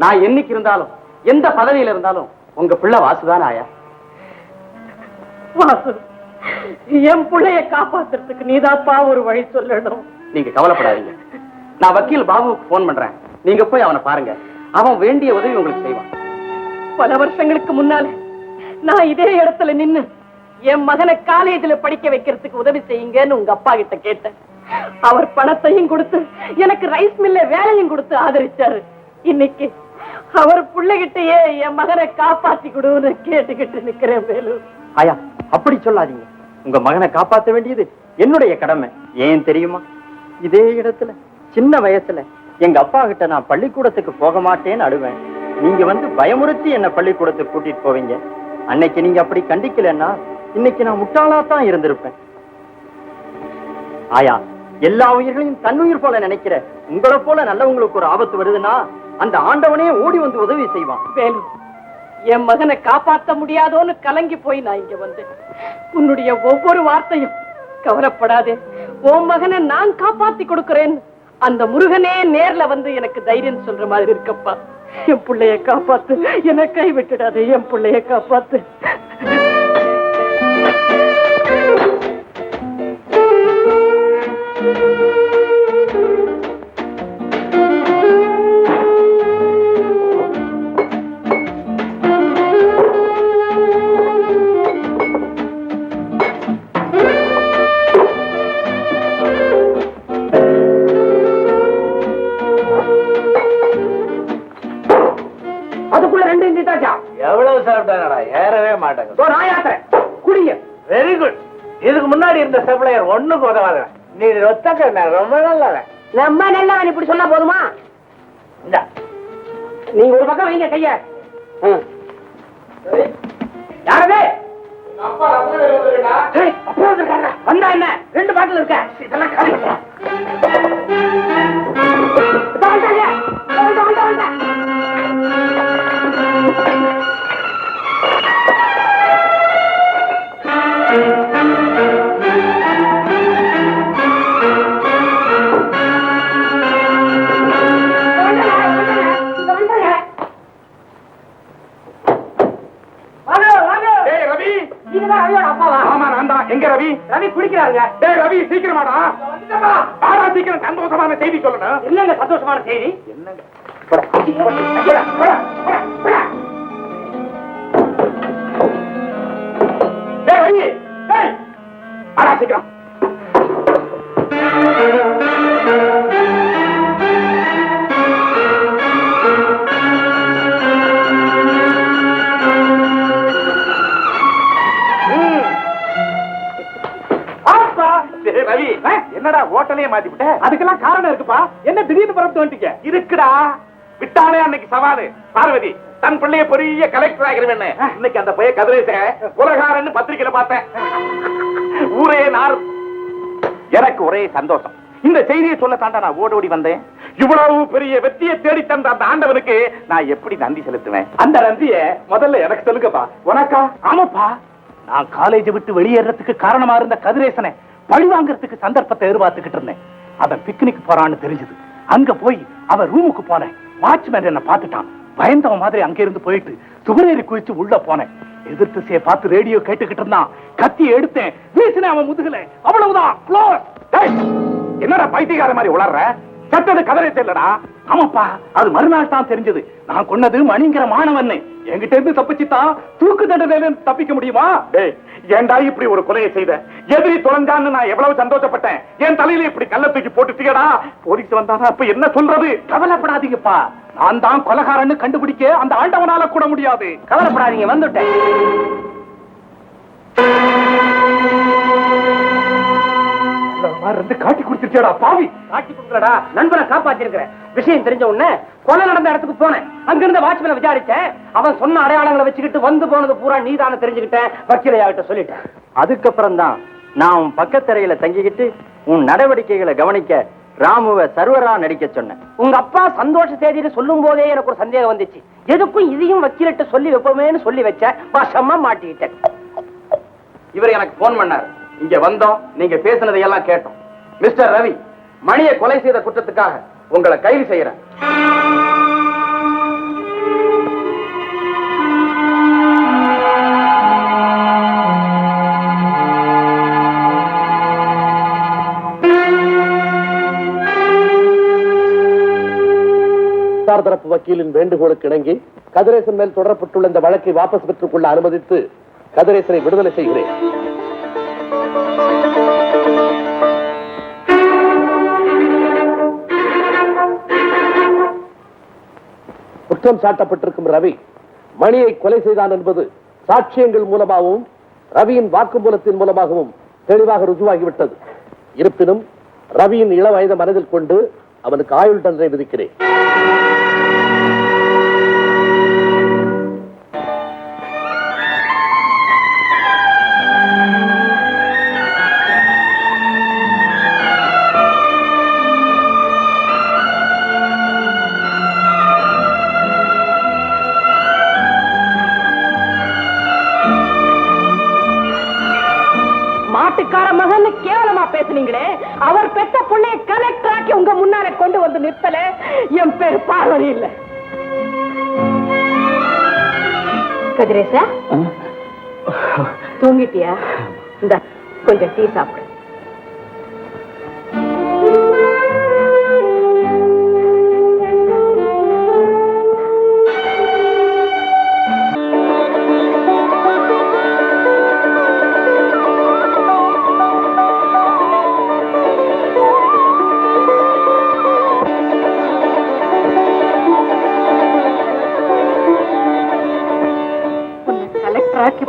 நான் என்னைக்கு இருந்தாலும் எந்த பதவியில இருந்தாலும் உங்க பிள்ளை வாசுதானே ஆயா. வாசு, என் பிள்ளைய காப்பாத்துறதுக்கு நீதாப்பா ஒரு வழி சொல்லணும். நீங்க கவலைப்படாதீங்க. நான் வக்கீல் பாபுவுக்கு போன் பண்றேன். நீங்க போய் அவனை பாருங்க. அவன் வேண்டிய உதவி உங்களுக்கு செய்வான். பல வருஷங்களுக்கு முன்னால நான் இதே இடத்துல நின்னு என் மகனை காலேஜில் படிக்க வைக்கிறதுக்கு உதவி செய்யுங்கன்னு உங்க அப்பா கிட்ட கேட்டேன். அவர் பணத்தையும் கொடுத்து எனக்கு ரைஸ் மில்ல வேலையும் கொடுத்து ஆதரிச்சாரு. இன்னைக்கு அவர் பிள்ளைகிட்டயே என் மகனை காப்பாத்தி கொடுன்னு கேட்டுக்கிட்டு நிக்கிறேன். வேலு, ஆயா, அப்படி சொல்லாதீங்க. உங்க மகனை காப்பாற்ற வேண்டியது என்னுடைய கடமை. ஏன் தெரியுமா? இதே இடத்துல சின்ன வயசுல எங்க அப்பா கிட்ட நான் பள்ளிக்கூடத்துக்கு போக மாட்டேன்னு அழுவேன். நீங்க வந்து பயமுறுத்தி என்ன பள்ளிக்கூடத்துக்கு கூட்டிட்டு போவீங்க. அன்னைக்கு நீங்க அப்படி கண்டிக்கலன்னா இன்னைக்கு நான் முட்டாளாத்தான் இருந்திருப்பேன். ஆயா, எல்லா உயிர்களையும் தன்னுயிர் போல நினைக்கிற உங்களை போல நல்லவங்களுக்கு ஒரு ஆபத்து வருதுன்னா அந்த ஆண்டவனே ஓடி வந்து உதவி செய்வான். வேலு, என் மகனை காப்பாற்ற முடியாதோன்னு கலங்கி போய் நான் இங்க வந்தேன். உன்னுடைய ஒவ்வொரு வார்த்தையும் கவலைப்படாதே, உன் மகனை நான் காப்பாத்தி கொடுக்கிறேன், அந்த முருகனே நேர்ல வந்து எனக்கு தைரியம் சொல்ற மாதிரி இருக்கப்பா. என் பிள்ளைய காப்பாத்து, என்னை கை விட்டுடாதே, என் பிள்ளைய காப்பாத்து. அதுக்குள்ள ரெண்டு இஞ்சி தாச்சா எவ்வளவு சாப்பிட்டாங்கடா? ஏறவே மாட்டாங்க. நான் யாத்திரை குடிங்க. Very good. இதுக்கு முன்னாடி இருந்த சப்ளையர் ஒண்ணுக்கு உதவாத. நீ ஒத்தக்க ரொம்ப நல்லவன். நம்ம நல்லவன் இப்படி சொன்னா போதுமா? நீங்க ஒரு பக்கம் வைங்க கைய. யாரவே வந்தா என்ன? 2 பாட்டில் இருக்க. இதெல்லாம் காலி பண்ணு. எங்க ரவி? ரவி குடிக்கிறாருங்க. டேய் ரவி, சீக்கிரமாடா. வாடா சீக்கிரம். சந்தோஷமான செய்தி சொல்லணும். என்னங்க சந்தோஷமான செய்தி? என்னங்க? டேய் ரவி, டேய் வாடா சீக்கிரம். என்னடா ஹோட்டலையே மாத்தி விட்ட? அதுக்கெல்லாம் காரணம் இருக்குப்பா. என்ன திடீர்னு பரப்பிட்டு வந்துட்டீங்க? இருக்குடா, விட்டானே அன்னைக்கு சவாலு. பார்வதி தன் பிள்ளைய பெரிய கலெக்டர் ஆகிறவன். இன்னைக்கு அந்த பைய கதிரேசன் உலகாரன்னு பத்திரிக்கையில பார்த்தேன். ஊரே நார். எனக்கு ஒரே சந்தோஷம். இந்த செய்தியை சொல்ல தாண்டா நான் ஓடோடி வந்தேன். இவ்வளவு பெரிய வெற்றியை தேடி தந்த அந்த ஆண்டவனுக்கு நான் எப்படி நன்றி செலுத்துவேன்? அந்த நன்றியை முதல்ல எனக்கு சொல்லுங்கப்பா. உனக்கா? ஆமாப்பா, நான் காலேஜ் விட்டு வெளியேறதுக்கு காரணமா இருந்த கதிரேசனை பழி வாங்கறதுக்கு சந்தர்ப்பத்தை எதிர்பார்த்துக்கிட்டு இருந்தேன். அவன் பிக்னிக் போறான்னு தெரிஞ்சது. அங்க போய் அவன் ரூமுக்கு போனேன். வாட்ச்மேன் என்ன பார்த்துட்டான். பயந்தவன் மாதிரி அங்க இருந்து போயிட்டு சுவரேறி குதிச்சு உள்ள போனேன். எதிர்த்து பார்த்து ரேடியோ கேட்டுக்கிட்டு இருந்தான். கத்தி எடுத்தேன், வீசினேன் அவன் முதுகுல. அவ்வளவுதான். என்னடா பைத்தியக்கார மாதிரி உளர்ற? சட்டது கதிரேசன் இல்லடா. ஆமாப்பா, அது மறுநாள் தான் தெரிஞ்சது. நான் கொன்னது மணிங்கிற மாணவன். என்கிட்ட இருந்து தப்பிச்சுதான் தூக்கு தண்டனையில தப்பிக்க முடியுமா? ஏண்டா இப்படி ஒரு கொலையை செய்த? எதிரி தொலைஞ்சான்னு நான் எவ்வளவு சந்தோஷப்பட்டேன். என் தலையில இப்படி கல்ல தூக்கி போட்டுட்டீங்கடா. போலீஸ் வந்தானா அப்ப என்ன சொல்றது? கவலைப்படாதீங்கப்பா, நான் தான் கொலைகாரன்னு கண்டுபிடிக்க அந்த ஆண்டவனால கூட முடியாது. கவலைப்படாதீங்க, வந்துட்டேன். காட்டி குடுத்துட்டா பாவி. காட்டி கொடுக்கலடா, நண்பனை காப்பாத்திருக்கிறேன். விஷயம் தெரிஞ்ச உடனே கொலை நடந்த இடத்துக்கு போனேன். அங்கிருந்த வாட்ச்மேனை விசாரிச்சேன். அவன் சொன்ன அடையாளங்களை வச்சுக்கிட்டு வந்து போனது பூரா நீதான தெரிஞ்சுக்கிட்டேன். வக்கீலையாகிட்ட சொல்லிட்டேன். அதுக்கப்புறம் தான் நான் உன் பக்கத்தறையில தங்கிக்கிட்டு உன் நடவடிக்கைகளை கவனிக்க ராமுவை சர்வரா நடிக்க சொன்னேன். உங்க அப்பா சந்தோஷ செய்தின்னு சொல்லும் போதே எனக்கு ஒரு சந்தேகம் வந்துச்சு. எதுக்கும் இதையும் வக்கீலிட்ட சொல்லி வைப்போமேன்னு சொல்லி வச்சேன். வசமா மாட்டிக்கிட்டேன். இவர் எனக்கு போன் பண்ணாரு. இங்க வந்தோம், நீங்க பேசினதையெல்லாம் கேட்டோம். மிஸ்டர் ரவி, மணியை கொலை செய்த குற்றத்துக்காக உங்களை கைது செய்யறேன். தரப்பு வக்கீலின் வேண்டுகோளுக்கு இணங்கி கதிரேசன் மேல் தொடரப்பட்டுள்ள இந்த வழக்கை வாபஸ் பெற்றுக் கொள்ள அனுமதித்து கதிரேசனை விடுதலை செய்கிறேன். குற்றம் சாட்டப்பட்டிருக்கும் ரவி மணியை கொலை செய்தான் என்பது சாட்சியங்கள் மூலமாகவும் ரவியின் வாக்குமூலத்தின் மூலமாகவும் தெளிவாக ருஜுவாகிவிட்டது. இருப்பினும் ரவியின் இள வயதை மனதில் கொண்டு அவனுக்கு ஆயுள் தண்டனை விதிக்கிறேன். மாட்டுக்கார மகன் கேவலமா பேசுனீங்களே, அவர் பெற்ற புள்ளைய கலெக்டர் ஆக்கி உங்க முன்னால கொண்டு வந்து நிறுத்தல. என் பேரு பார்வதி இல்ல. கதிரேசா, தூங்கிட்டியா? இந்த கொஞ்சம் டீ சாப்பிடு.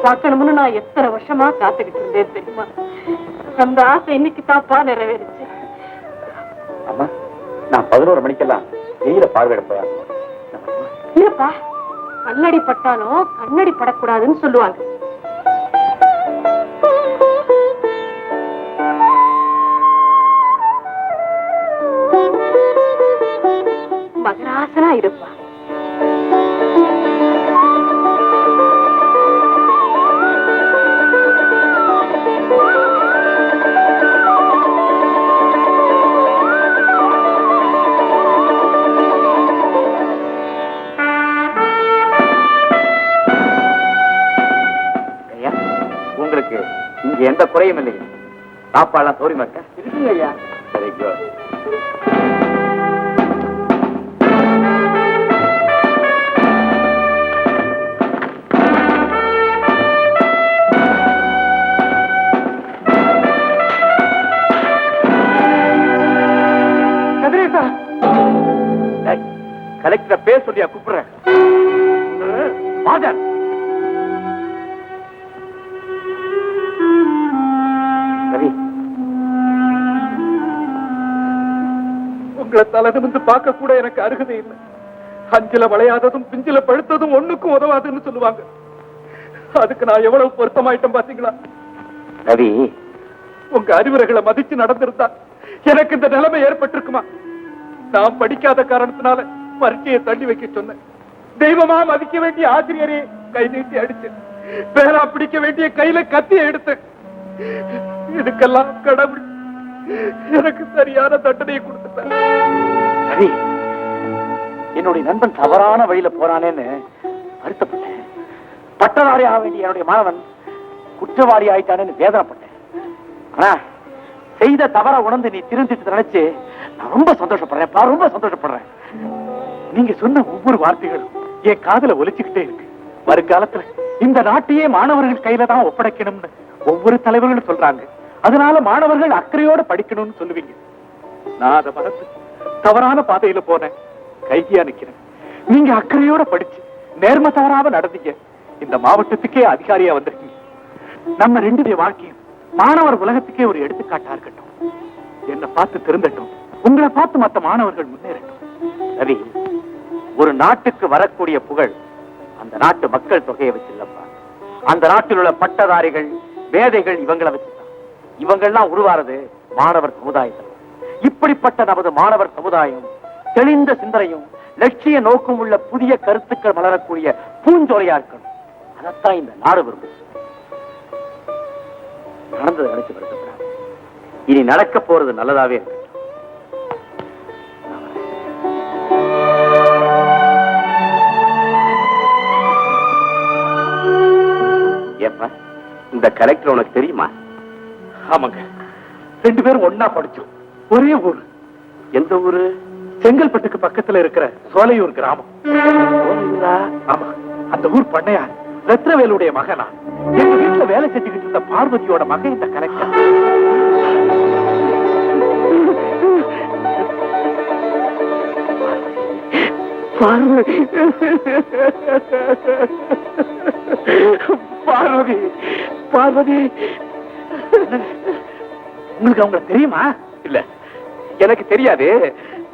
பார்க்கணும்னு நான் எத்தனை வருஷமா காத்துக்கிட்டு இருந்தேன் தெரியுமா? அந்த ஆசை இன்னைக்கு தாப்பா நிறைவேறிச்சு. அம்மா, நான் 11 மணிக்கெல்லாம் வெயில பார்வையிடப்பேன். இல்லப்பா, கண்ணடி பட்டாலும் கண்ணடி படக்கூடாதுன்னு சொல்லுவாங்க. மகராசனா இருப்பா. இங்க எந்த குறையும் இல்லையா? சாப்பாடுலாம் தோறி மக்க இருக்குங்க ஐயா. Very good. கதிரேசா, கலெக்டரை பேர் சொல்லியா கூப்பிடுறேன். ஃபாதர், ரவி, உங்களை தலை நிமிர்ந்து பார்க்க கூட எனக்கு அருகதை இல்லை. அஞ்சில வளையாததும் பிஞ்சில பழுத்ததும் ஒண்ணுக்கும் உதவாதுன்னு சொல்லுவாங்க. அதுக்கு நான் எவ்வளவு பொருத்தமாயிட்டேன் பாத்தீங்களா? ரவி, உங்க அறிவுரைகளை மதிச்சு நடந்திருந்தா எனக்கு இந்த நிலைமை ஏற்பட்டிருக்குமா? நான் படிக்காத காரணத்தினால பரீட்சையை தள்ளி வைக்க சொன்னேன். தெய்வமா மதிக்க வேண்டிய ஆசிரியரே கை நீட்டி அடிச்சு, பேரா பிடிக்க வேண்டிய கையில கத்தியை எடுத்து, இதுக்கெல்லாம் கடவுள் எனக்கு சரியான தண்டனையை கொடுத்துட்டார். ரவி, என்னுடைய நண்பன் தவறான வழியில போறானேன்னு வருத்தப்பட்டேன். பட்டதாரி ஆக வேண்டிய என்னுடைய மாணவன் குற்றவாளி ஆயிட்டானேன்னு வேதனைப்பட்டேன். ஆனா செய்த தவற உணர்ந்து நீ திருந்திட்டு நினைச்சு நான் ரொம்ப சந்தோஷப்படுறேன், ரொம்ப சந்தோஷப்படுறேன். நீங்க சொன்ன ஒவ்வொரு வார்த்தைகளும் என் காதுல ஒலிச்சுக்கிட்டே இருக்கு. வருங்காலத்துல இந்த நாட்டையே மாணவர்கள் கையில தான் ஒப்படைக்கணும்னு ஒவ்வொரு தலைவர்களும் சொல்றாங்க. அதனால மாணவர்கள் அக்கறையோட படிக்கணும்னு சொல்லுவீங்க. நான் அதை மறந்து தவறான பாதையில போனேன், கைதியா நிக்கிறேன். நீங்க அக்கறையோட படிச்சு நேர்ம தவறாம நடந்தீங்க. இந்த மாவட்டத்துக்கே அதிகாரியா வந்திருக்கீங்க. நம்ம ரெண்டு பேர் வாழ்க்கையும் மாணவர் உலகத்துக்கே ஒரு எடுத்துக்காட்டா இருக்கட்டும். என்னை பார்த்து திருந்தட்டும், உங்களை பார்த்து மற்ற மாணவர்கள் முன்னேறட்டும். ரவி, ஒரு நாட்டுக்கு வரக்கூடிய புகழ் அந்த நாட்டு மக்கள் தொகையை வச்சில்லப்பா. அந்த நாட்டில் உள்ள பட்டதாரிகள், மேதைகள் இவங்களை வச்சுதான். இவங்கெல்லாம் உருவாறது மாணவர் சமுதாயத்தில். இப்படிப்பட்ட நமது மாணவர் சமுதாயம் தெளிந்த சிந்தனையும் லட்சிய நோக்கம் உள்ள புதிய கருத்துக்கள் மலரக்கூடிய பூஞ்சோலையா இருக்கணும். அதைத்தான் இந்த நாடு விரும்பும். நடந்தது நினைச்சு வருத்தப்படாது. இனி நடக்க போறது நல்லதாவே இருக்கு. ஏப்பா, இந்த கலெக்டர் உனக்கு தெரியுமா? ஆமாங்க, ரெண்டு பேரும் ஒன்னா படிச்சோம், ஒரே ஊரு. எந்த ஊரு? செங்கல்பட்டுக்கு பக்கத்துல இருக்கிற சோலையூர் கிராமம். ஆமா, அந்த ஊர் பண்ணையார் ரத்னவேலுடைய மகனா. எங்க வீட்டுல வேலை செஞ்சுக்கிட்டு இருந்த பார்வதியோட மகன் இந்த கலெக்டர். பார்வதி, பார்வதி, உங்களுக்கு அவங்கள தெரியுமா? இல்ல, எனக்கு தெரியாது.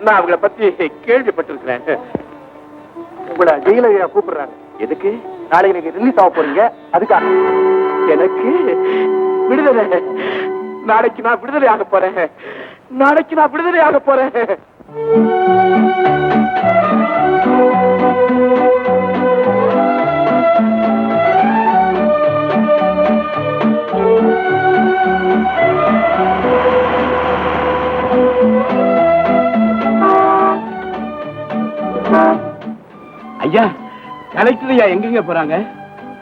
நான் அவங்கள பத்தி கேள்விப்பட்டிருக்கிறேன். உங்களை ஜெயிலையா கூப்பிடுறாங்க. எதுக்கு? நாளைக்கு நீங்க ரிலீஸ் ஆக போறீங்க, அதுக்காக. எனக்கு விடுதலை. நாளைக்கு நான் விடுதலை ஆக போறேன். நாளைக்கு நான் விடுதலை ஆக போறேன். ஐயா, கலெக்டர் ஐயா எங்கெங்க போறாங்க?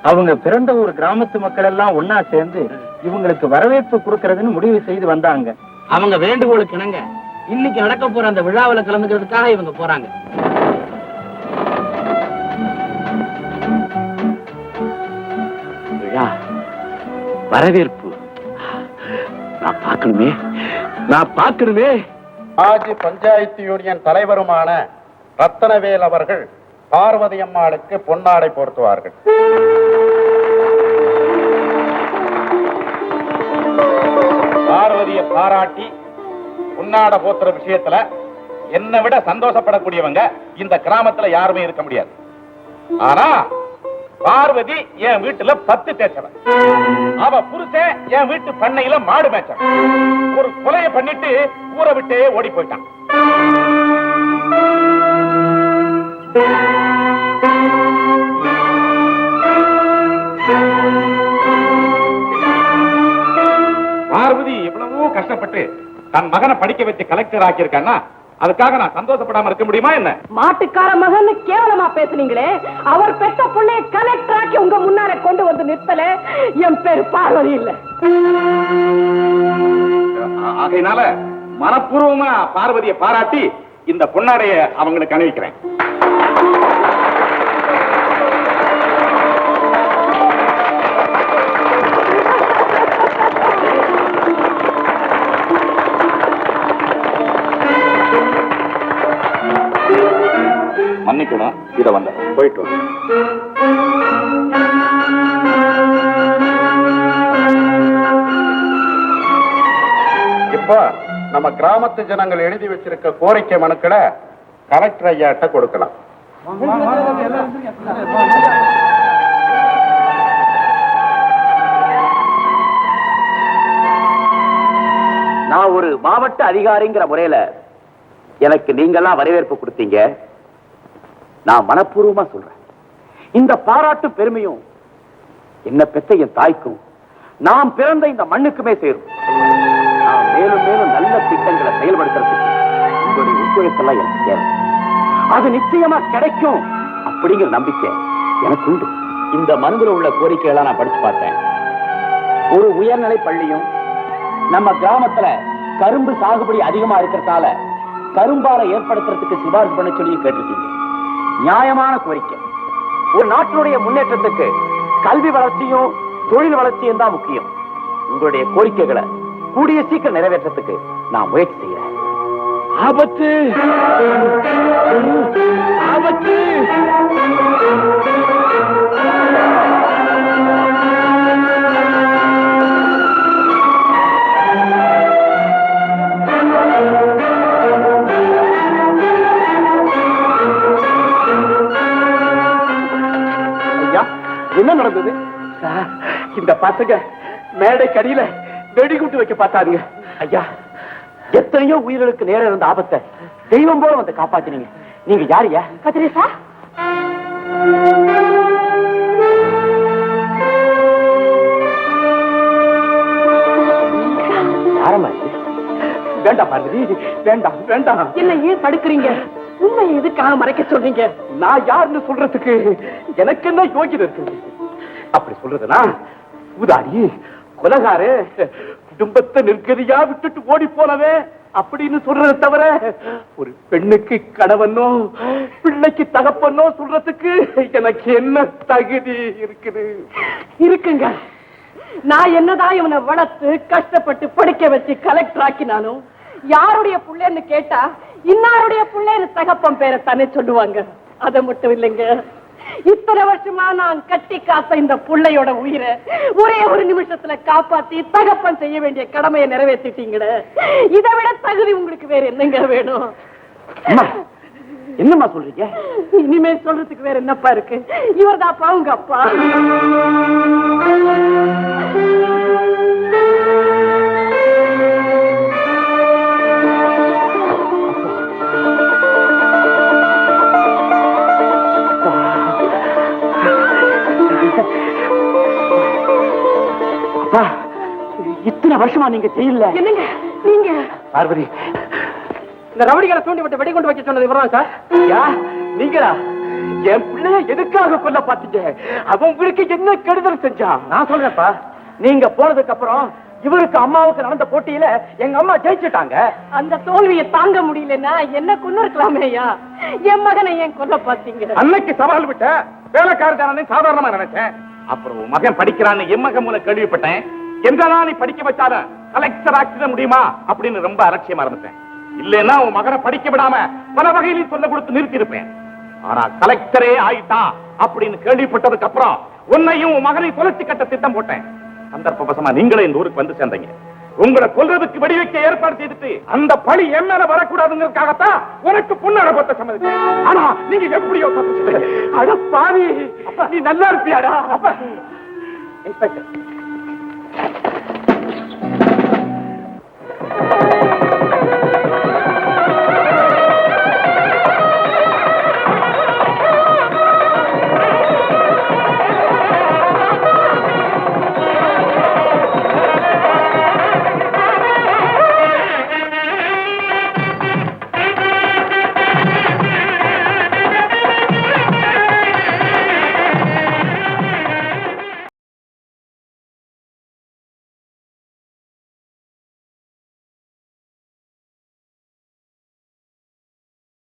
அவங்க பிறந்த ஒரு கிராமத்து மக்கள் எல்லாம் ஒன்னா சேர்ந்து இவங்களுக்கு வரவேற்பு கொடுக்கறதுன்னு முடிவு செய்து வந்தாங்க. அவங்க வேண்டுகோளுக்கு இணங்க இன்னைக்கு நடக்க போற அந்த விழாவில் கலந்துக்கிறதுக்காக இவங்க போறாங்க. விழா, வரவேற்பு. நான் பார்க்கணுமே, நான் பார்க்கணுமே. ஆஜி பஞ்சாயத்து யூனியன் தலைவருமான ரத்தனவேல் அவர்கள் பார்வதி அம்மாளுக்கு பொன்னாடை போர்த்துவார்கள். பார்வதியை பாராட்டி பொன்னாடை போத்துற விஷயத்துல என்னை விட சந்தோஷப்படக்கூடியவங்க இந்த கிராமத்துல யாருமே இருக்க முடியாது. ஆனா பார்வதி என் வீட்டுல 10 தேய்ச்சவன். அவ புருஷன் என் வீட்டு பண்ணையில மாடு மேய்ச்சவன். ஒரு கொலையை பண்ணிட்டு ஊரை விட்டே ஓடி போயிட்டான். பார்வதி எவ்வளவோ கஷ்டப்பட்டு தன் மகனை படிக்க வச்சு கலெக்டர் ஆக்கியிருக்கான்னா அதுக்காக நான் சந்தோஷப்படாம இருக்க முடியுமா என்ன? மாட்டுக்கார மகன் கேவலமா பேசுனீங்களே, அவர் பெற்ற பிள்ளைய கலெக்டர் ஆக்கி உங்க முன்னால கொண்டு வந்து நிறுத்தல. என் பேரு பார்வதி இல்ல. ஆகையினால மனப்பூர்வமா பார்வதியை பாராட்டி இந்த பொன்னாடைய அவங்களுக்கு அணிவிக்கிறேன். மன்னிக்கணும், இதை வந்த போயிட்டு வாங்க. இப்போ நம்ம கிராமத்து ஜனங்கள் எழுதி வச்சிருக்க கோரிக்கை மனுக்களை கலெக்டர் ஐயாட்ட கொடுக்கலாம். நான் ஒரு மாவட்ட அதிகாரிங்கிற முறையில எனக்கு நீங்கெல்லாம் வரவேற்பு கொடுத்தீங்க. நான் மனப்பூர்வமா சொல்றேன், இந்த பாராட்டு பெருமையும் என்ன பெற்ற என் தாய்க்கும் நாம் பிறந்த இந்த மண்ணுக்குமே சேரும். நான் மேலும் மேலும் நல்ல திட்டங்களை செயல்படுத்துறதுக்கு உங்களுடைய ஒத்துழைப்பெல்லாம் எனக்கு தேவை. அது நிச்சயமா கிடைக்கும் அப்படிங்கிற நம்பிக்கை எனக்கு உண்டு. இந்த மனுவில் உள்ள கோரிக்கைகளை நான் படிச்சு பார்த்தேன். ஒரு உயர்நிலை பள்ளியும், நம்ம கிராமத்துல கரும்பு சாகுபடி அதிகமா இருக்கிறதால கரும்பாலை ஏற்படுத்துறதுக்கு சிபாரிசு பண்ண சொல்லி கேட்டிருக்கீங்க. நியாயமான கோரிக்கை. ஒரு நாட்டினுடைய முன்னேற்றத்துக்கு கல்வி வளர்ச்சியும் தொழில் வளர்ச்சியும் தான் முக்கியம். உங்களுடைய கோரிக்கைகளை கூடிய சீக்கிரம் நிறைவேற்றத்துக்கு நான் முயற்சி செய்யறேன். ஆபத்து ஆபத்து. என்ன நடந்தது? இந்த பசங்க மேடைக்கு அடியில வெடிகுட்டு வைக்க பார்த்தாருங்க. ஐயா, எத்தனையோ உயிர்களுக்கு நேரம் இருந்த ஆபத்தை தெய்வம் போல வந்து காப்பாத்தினீங்க. நீங்க யாரையா? கதிரேசா, யாரம்மா இது? வேண்டாம் பார்வதி, வேண்டாம் வேண்டாம். என்ன ஏன் தடுக்கிறீங்க? உண்மை எதுக்காக மறைக்க சொல்றீங்க? நான் யாருன்னு சொல்றதுக்கு எனக்கு என்ன யோகிதை இருக்கு? அப்படி சொல்றதுனா உதாரி, கொலகாரு, குடும்பத்தை நிற்கதியா விட்டுட்டு ஓடி போனவே அப்படின்னு சொல்றதை தவிர ஒரு பெண்ணுக்கு கணவனோ பிள்ளைக்கு தகப்பனோ சொல்றதுக்கு எனக்கு என்ன தகுதி இருக்குது? இருக்குங்க. நான் என்னதான் இவனை வளர்த்து கஷ்டப்பட்டு படிக்க வச்சு கலெக்டர் ஆக்கினாலும் யாருடைய புள்ளைன்னு கேட்டா இன்னாருடைய புள்ளைன்னு தகப்பன் பேரை தானே சொல்லுவாங்க. அதை மட்டும் இல்லைங்க, இத்தனை வருஷமா நான் கட்டி காத்த இந்த புள்ளையோட உயிரை ஒரே ஒரு நிமிஷத்துல காப்பாத்தி தகப்பன் செய்ய வேண்டிய கடமையை நிறைவேற்றிட்டீங்களே. இதை விட தகுதி உங்களுக்கு வேற என்னங்க வேணும்? என்னம்மா சொல்றீங்க? இனிமே சொல்றதுக்கு வேற என்னப்பா இருக்கு? இவர்தாப்பா உங்க அப்பா. இத்தனை வருஷமா நீங்க செய்யல. என்னங்க நீங்க? பார்வதி, இந்த ரவுடிகளை தூண்டி விட்டு வெடி கொண்டு வைக்க சொன்னது இவர்தான் சார். யா நீங்களா? என் பிள்ளைய எதுக்காக கொல்ல பாத்தீங்க? அவன் உங்களுக்கு என்ன கெடுதல் செஞ்சான்? நான் சொல்றேன்ப்பா, நீங்க போனதுக்கு அப்புறம் இவருக்கு அம்மாவுக்கு நடந்த போட்டியில எங்க அம்மா ஜெயிச்சுட்டாங்க. அந்த தோல்வியை தாங்க முடியலன்னா என்ன கொண்டு இருக்கலாமே ஐயா. என் மகனை ஏன் கொல்ல பாத்தீங்க? அன்னைக்கு சவால் விட்ட வேலைக்காரதானே சாதாரணமா நினைச்சேன். அப்புறம் உன் மகன் படிக்கிறான்னு என் மகன் மூலம் கேள்விப்பட்டேன். எந்தனா நீ படிக்க வச்சாத கலெக்டர் ஆக்கிட முடியுமா அப்படின்னு ரொம்ப அலட்சியமா இருந்தேன். இல்லைன்னா உன் மகனை படிக்க விடாம பல வகையிலும் சொல்ல கொடுத்து நிறுத்தி இருப்பேன். ஆனா கலெக்டரே ஆயிட்டா அப்படின்னு கேள்விப்பட்டதுக்கு அப்புறம் உன்னையும் உன் மகனை கொலைச்சு கட்ட திட்டம் போட்டேன். சந்தர்ப்பவசமா நீங்களே இந்த ஊருக்கு வந்து சேர்ந்தீங்க. உங்களை கொல்றதுக்கு வெடி வைக்க ஏற்பாடு செய்துட்டு அந்த பழி என் மேல வரக்கூடாதுங்கிறதுக்காகத்தான் உனக்கு பொண்ணு பத்த சம்மதிச்சேன். ஆனா நீங்க எப்படியோ தப்பிச்சுட்டு. அட பாவி, நீ நல்லா இருப்பியாடா? அப்ப இன்ஸ்பெக்டர்